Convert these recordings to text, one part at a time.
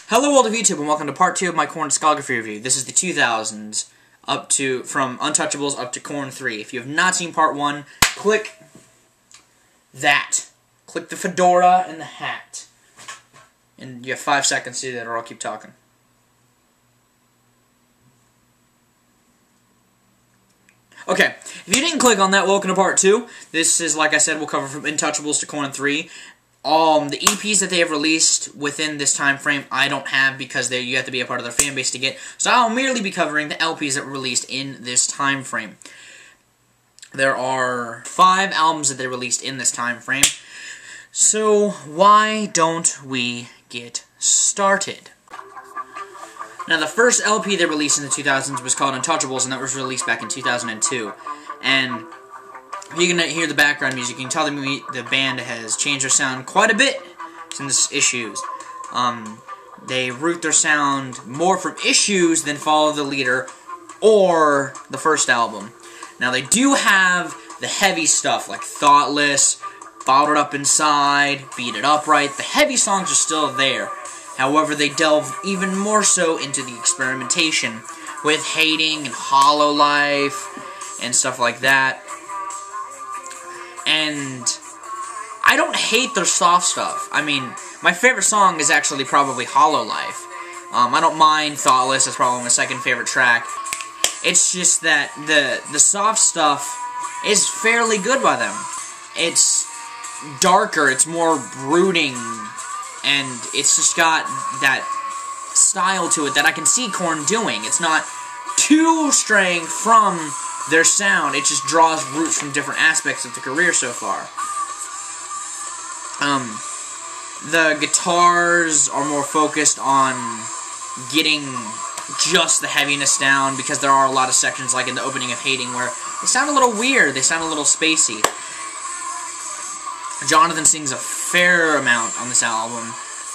Hello world of YouTube and welcome to part 2 of my Korn Discography review. This is the 2000s, from Untouchables up to Korn 3. If you have not seen part 1, click that. Click the fedora and the hat. And you have 5 seconds to do that or I'll keep talking. Okay, if you didn't click on that, welcome to part 2. This is, like I said, we'll cover from Untouchables to Korn 3. The EPs that they have released within this time frame, I don't have because you have to be a part of their fan base to get. So I'll merely be covering the LPs that were released in this time frame. There are 5 albums that they released in this time frame. So why don't we get started? Now the first LP they released in the 2000s was called Untouchables, and that was released back in 2002. And if you can hear the background music, you can tell the band has changed their sound quite a bit since Issues. They root their sound more from Issues than Follow the Leader or the first album. Now they do have the heavy stuff like Thoughtless, Bottled Up Inside, Beat It Up Right. The heavy songs are still there. However, they delve even more so into the experimentation with Hating and Hollow Life and stuff like that. And I don't hate their soft stuff. I mean, my favorite song is actually probably Hollow Life. I don't mind Thoughtless, that's probably my second favorite track. It's just that the soft stuff is fairly good by them. It's darker, it's more brooding, and it's just got that style to it that I can see Korn doing. It's not too straying from their sound, it just draws roots from different aspects of the career so far. The guitars are more focused on getting just the heaviness down, because there are a lot of sections, like in the opening of Hating, where they sound a little weird, they sound a little spacey. Jonathan sings a fair amount on this album.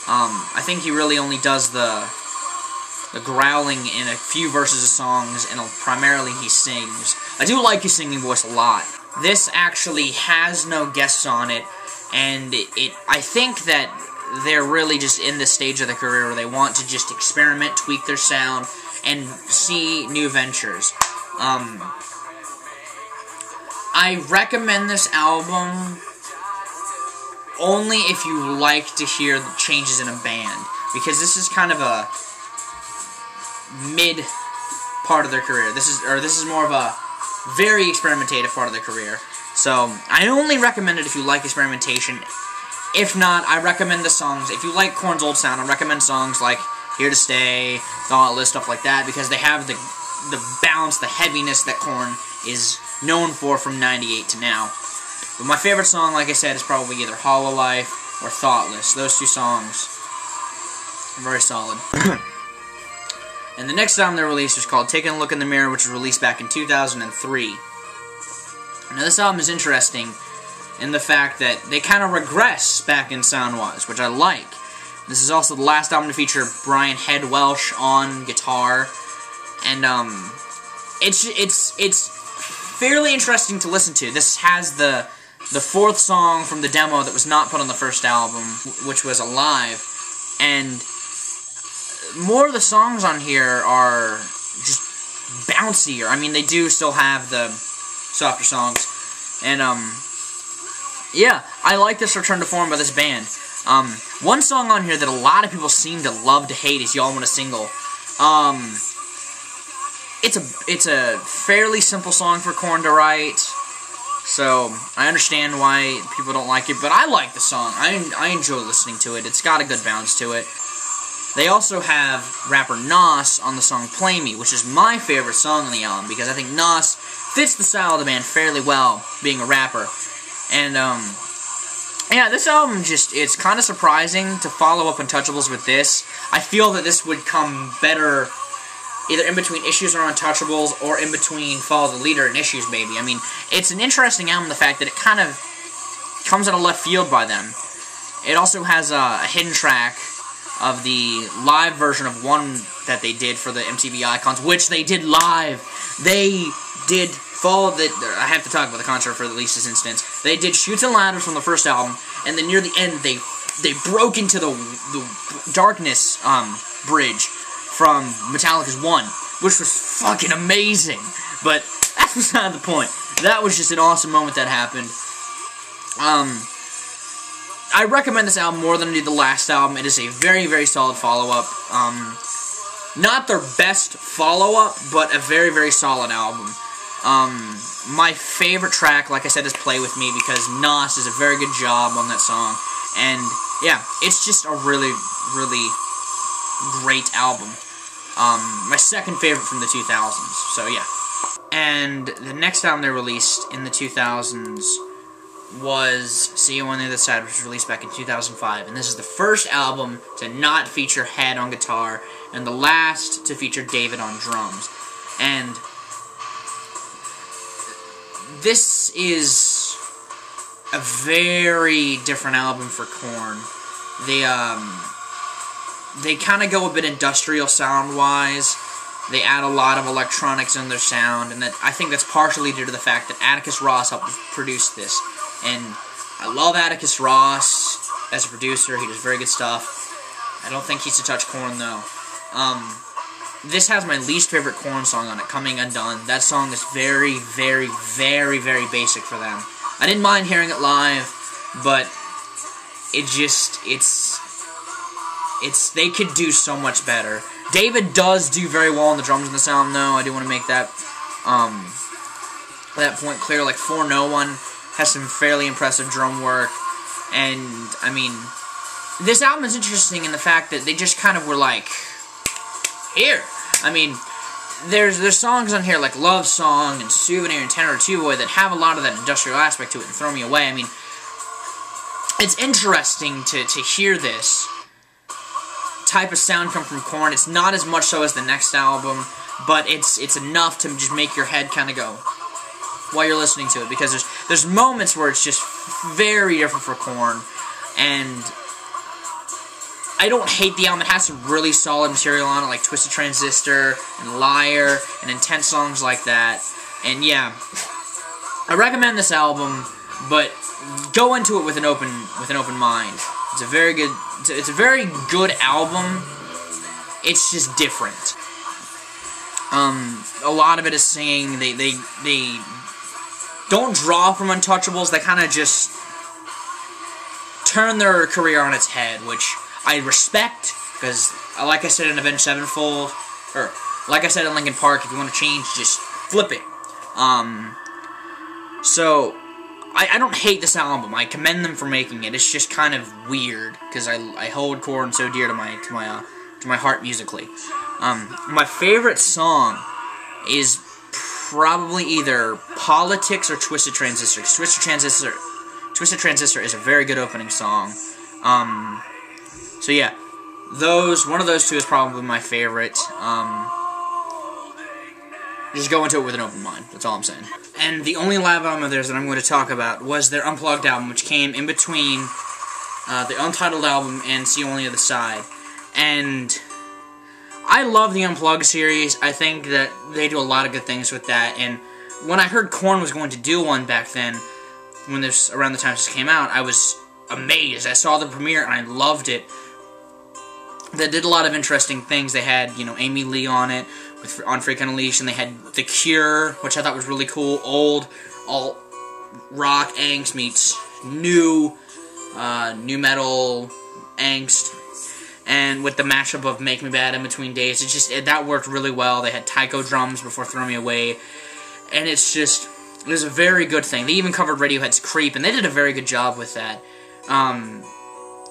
I think he really only does the growling in a few verses of songs, and primarily he sings. I do like his singing voice a lot. This actually has no guests on it, and I think that they're really just in this stage of their career where they want to just experiment, tweak their sound, and see new ventures. I recommend this album only if you like to hear the changes in a band, because this is kind of a mid part of their career. This is more of a very experimentative part of their career. So I only recommend it if you like experimentation. If not, I recommend the songs. If you like Korn's old sound, I recommend songs like Here to Stay, Thoughtless, stuff like that, because they have the balance, the heaviness that Korn is known for from '98 to now. But my favorite song, like I said, is probably either Hollow Life or Thoughtless. Those two songs are very solid. And the next album they released was called Taking a Look in the Mirror, which was released back in 2003. Now this album is interesting in the fact that they kind of regress back in sound-wise, which I like. This is also the last album to feature Brian Head Welsh on guitar, and it's fairly interesting to listen to. This has the 4th song from the demo that was not put on the first album, which was Alive, and more of the songs on here are just bouncier. I mean, they do still have the softer songs, and yeah, I like this return to form by this band. One song on here that a lot of people seem to love to hate is Y'all Want a Single. It's a fairly simple song for Korn to write, so I understand why people don't like it, but I like the song. I enjoy listening to it. It's got a good bounce to it. They also have rapper Nas on the song Play Me, which is my favorite song on the album, because I think Nas fits the style of the band fairly well, being a rapper. And, yeah, this album it's kind of surprising to follow up Untouchables with this. I feel that this would come better either in between Issues or Untouchables, or in between Follow the Leader and Issues, maybe. I mean, it's an interesting album, the fact that it kind of comes out of left field by them. It also has a hidden track of the live version of one that they did for the MTV Icons, which they did live. They did follow the... I have to talk about the concert for at least this instance. They did Chutes and Ladders from the first album, and then near the end they they broke into the Darkness bridge from Metallica's One, which was fucking amazing. But that's beside the point. That was just an awesome moment that happened. I recommend this album more than I did the last album. It is a very, very solid follow-up. Not their best follow-up, but a very, very solid album. My favorite track, like I said, is Play With Me, because Nas does a very good job on that song. And, yeah, it's just a really, really great album. My second favorite from the 2000s, so yeah. And the next album they released in the 2000s was See You on the Other Side, which was released back in 2005. And this is the first album to not feature Head on guitar, and the last to feature David on drums. And this is a very different album for Korn. They kind of go a bit industrial sound-wise. They add a lot of electronics in their sound, and I think that's partially due to the fact that Atticus Ross helped produce this. And I love Atticus Ross as a producer. He does very good stuff. I don't think he's to touch Korn, though. This has my least favorite Korn song on it, Coming Undone. That song is very, very, very, very basic for them. I didn't mind hearing it live, but they could do so much better. David does do very well on the drums in this album, though. I do want to make that point clear. Like, For No One has some fairly impressive drum work, and, I mean, this album is interesting in the fact that they just kind of were like, here. I mean, there's songs on here like Love Song and Souvenir and Tenor Two Boy that have a lot of that industrial aspect to it and Throw Me Away. I mean, it's interesting to hear this type of sound come from Korn. It's not as much so as the next album, but it's enough to just make your head kind of go while you're listening to it, because there's moments where it's just very different for Korn, and I don't hate the album. It has some really solid material on it, like Twisted Transistor and Liar and intense songs like that. And yeah, I recommend this album, but go into it with an open mind. It's a very good album. It's just different. A lot of it is singing. They don't draw from Untouchables. They kind of just turn their career on its head, which I respect, because, like I said in Avenged Sevenfold, or like I said in Linkin Park, if you want to change, just flip it. So I don't hate this album. I commend them for making it. It's just kind of weird, because I hold Korn so dear to my heart musically. My favorite song is probably either Politics or Twisted Transistor. Twisted Transistor is a very good opening song. So yeah, one of those two is probably my favorite. Just go into it with an open mind. That's all I'm saying. And the only live album of theirs that I'm going to talk about was their Unplugged album, which came in between the Untitled album and See You on the Other Side. And I love the Unplugged series. I think that they do a lot of good things with that. And when I heard Korn was going to do one back then, around the time this came out, I was amazed. I saw the premiere and I loved it. They did a lot of interesting things. They had, Amy Lee on it, on Freak Unleashed, and they had The Cure, which I thought was really cool. Old rock angst meets new metal angst, and with the mashup of Make Me Bad in Between Days, that worked really well. They had taiko drums before Throw Me Away, and it was a very good thing. They even covered Radiohead's Creep, and they did a very good job with that.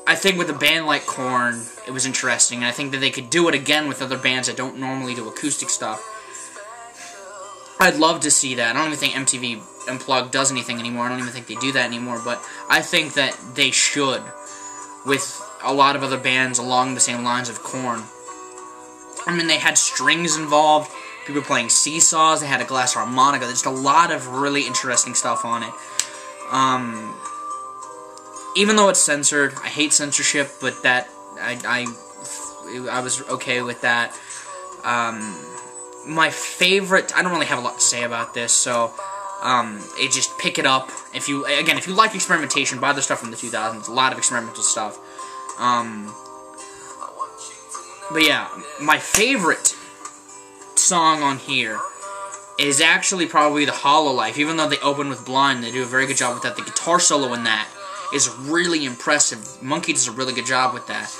I think with a band like Korn, it was interesting, and I think that they could do it again with other bands that don't normally do acoustic stuff. I'd love to see that. I don't even think MTV Unplugged does anything anymore. I don't even think they do that anymore, but I think that they should, with a lot of other bands along the same lines of Korn. I mean, they had strings involved, people playing seesaws, they had a glass harmonica, there's just a lot of really interesting stuff on it. Even though it's censored, I hate censorship, but that I was okay with that. My favorite, I don't really have a lot to say about this, so It just pick it up. If you like experimentation, buy the stuff from the 2000s. A lot of experimental stuff. But yeah, my favorite song on here is actually probably the Hollow Life. Even though they open with Blind, they do a very good job with that. The guitar solo in that is really impressive. Monkey does a really good job with that.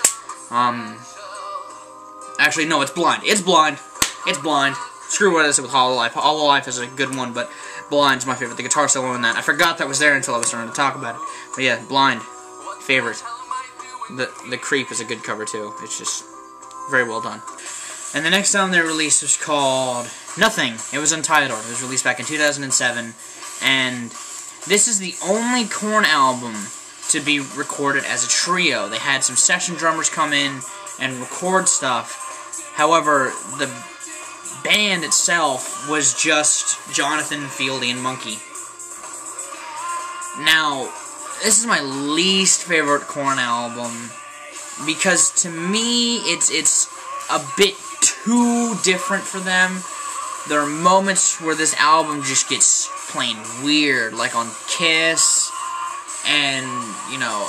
Actually, no, it's Blind. It's Blind. It's Blind. Screw what I said with Hollow Life. Hollow Life is a good one, but Blind's my favorite. The guitar solo in that. I forgot that was there until I was starting to talk about it. But yeah, Blind. Favorite. The Creep is a good cover, too. It's just very well done. And the next album they released was called Nothing. It was Untitled. It was released back in 2007. And this is the only Korn album to be recorded as a trio. They had some session drummers come in and record stuff. However, the band itself was just Jonathan, Fieldy, and Monkey. Now, this is my least favorite Korn album because to me it's a bit too different for them. There are moments where this album just gets plain weird, like on Kiss and, you know,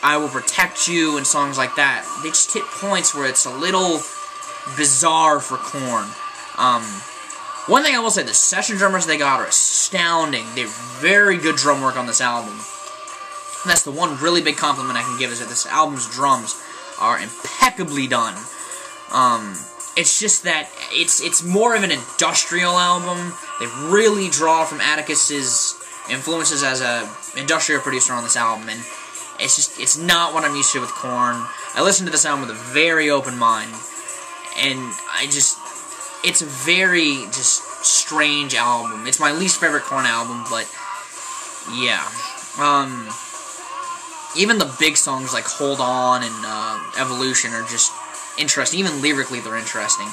I Will Protect You and songs like that. They just hit points where it's a little bizarre for Korn. One thing I will say, the session drummers they got are astounding. They have very good drum work on this album. And that's the one really big compliment I can give, is that this album's drums are impeccably done. It's just that it's more of an industrial album. They really draw from Atticus's influences as a industrial producer on this album, and it's not what I'm used to with Korn. I listened to this album with a very open mind, and it's a very just strange album. It's my least favorite Korn album, but yeah. Even the big songs like Hold On and Evolution are just interesting. Even lyrically, they're interesting.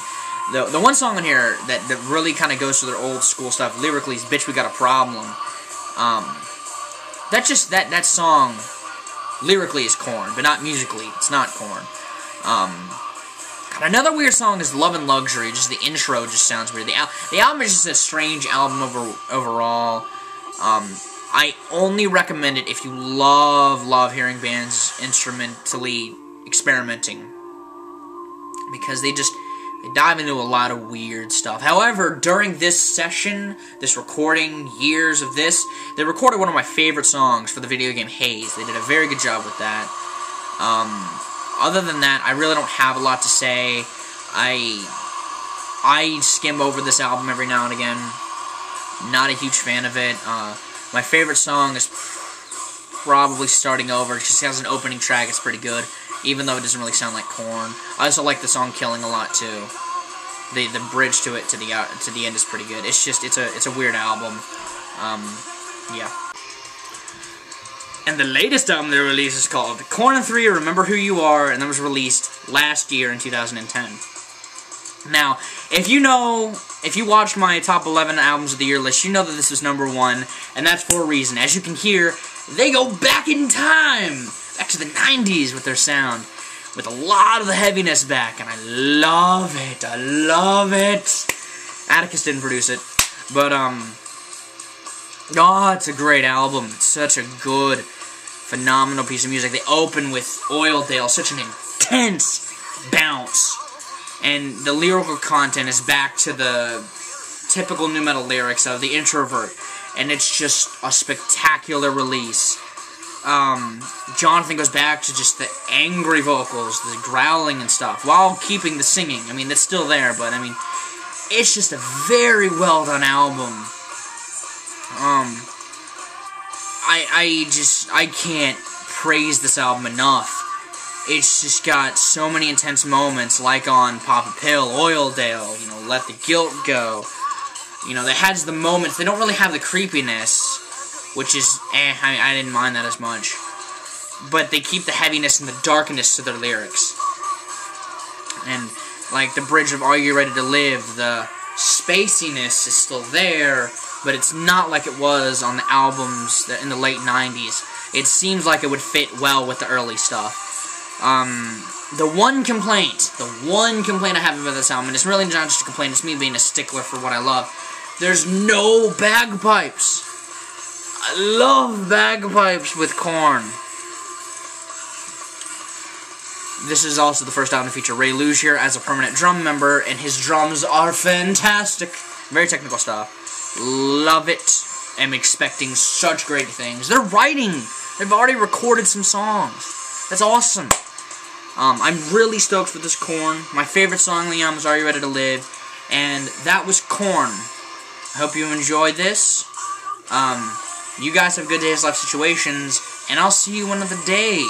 The one song on here that really kind of goes to their old school stuff lyrically is Bitch We Got a Problem. That song lyrically is Korn, but not musically. It's not Korn. Another weird song is Love and Luxury. Just the intro just sounds weird. The album is just a strange album overall. I only recommend it if you love hearing bands instrumentally experimenting, because they dive into a lot of weird stuff. However, during this session, this recording, years of this, they recorded one of my favorite songs for the video game Haze. They did a very good job with that. Other than that, I really don't have a lot to say. I skim over this album every now and again. Not a huge fan of it. My favorite song is probably Starting Over. It just has an opening track. It's pretty good, even though it doesn't really sound like Korn. I also like the song Killing a lot too. The bridge to it to the end is pretty good. It's a weird album. Yeah. And the latest album they released is called Korn 3 Remember Who You Are, and that was released last year in 2010. Now, if you watched my top 11 albums of the year list, you know that this was #1, and that's for a reason. As you can hear, they go back in time, back to the 90s with their sound, with a lot of the heaviness back, and I love it. I love it. Atticus didn't produce it, but oh, it's a great album. It's such a good, phenomenal piece of music. They open with Oildale, such an intense bounce. And the lyrical content is back to the typical nu metal lyrics of The Introvert. And it's just a spectacular release. Jonathan goes back to just the angry vocals, the growling and stuff, while keeping the singing. I mean, that's still there, but I mean, it's just a very well done album. I can't praise this album enough. It's just got so many intense moments, like on Pop a Pill, Oildale, you know, Let the Guilt Go. You know, that has the moments. They don't really have the creepiness, which is, I didn't mind that as much. But they keep the heaviness and the darkness to their lyrics. And, like, the bridge of Are You Ready to Live, the spaciness is still there, but it's not like it was on the albums in the late 90s. It seems like it would fit well with the early stuff. The one complaint I have about this album, and it's really not just a complaint, it's me being a stickler for what I love, There's no bagpipes. I love bagpipes with Korn. This is also the first album to feature Ray Luzier as a permanent drum member, and his drums are fantastic. Very technical stuff. Love it. I'm expecting such great things. They're writing. They've already recorded some songs. That's awesome. I'm really stoked for this Korn. My favorite song on the album is Are You Ready to Live? And that was Korn. I hope you enjoyed this. You guys have good days, life situations, and I'll see you another day.